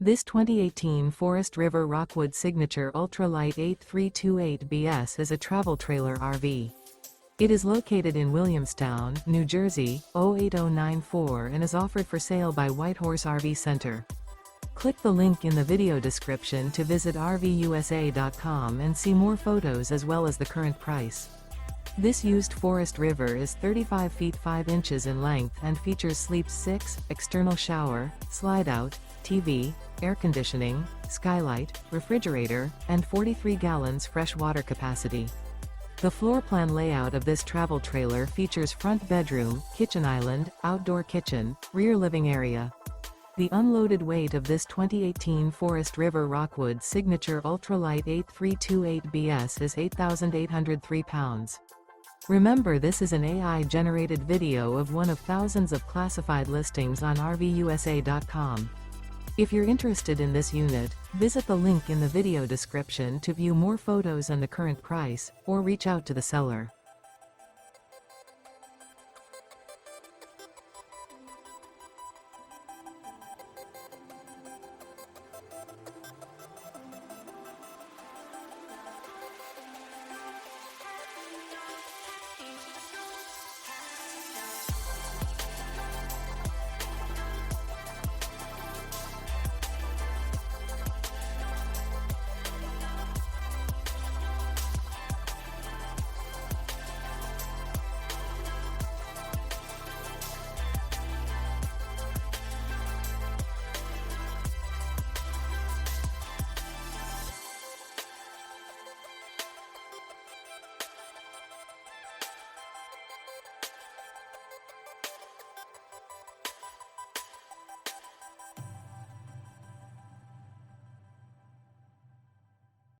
This 2018 Forest River Rockwood Signature Ultralight 8328BS is a travel trailer RV. It is located in Williamstown, New Jersey, 08094 and is offered for sale by Whitehorse RV Center. Click the link in the video description to visit RVUSA.com and see more photos as well as the current price. This used Forest River is 35 feet 5 inches in length and features Sleep 6, external shower, slide-out, TV, air conditioning, skylight, refrigerator, and 43 gallons fresh water capacity. The floor plan layout of this travel trailer features front bedroom, kitchen island, outdoor kitchen, rear living area. The unloaded weight of this 2018 Forest River Rockwood Signature Ultralight 8328BS is 8,803 pounds. Remember, this is an AI-generated video of one of thousands of classified listings on RVUSA.com. If you're interested in this unit, visit the link in the video description to view more photos and the current price, or reach out to the seller.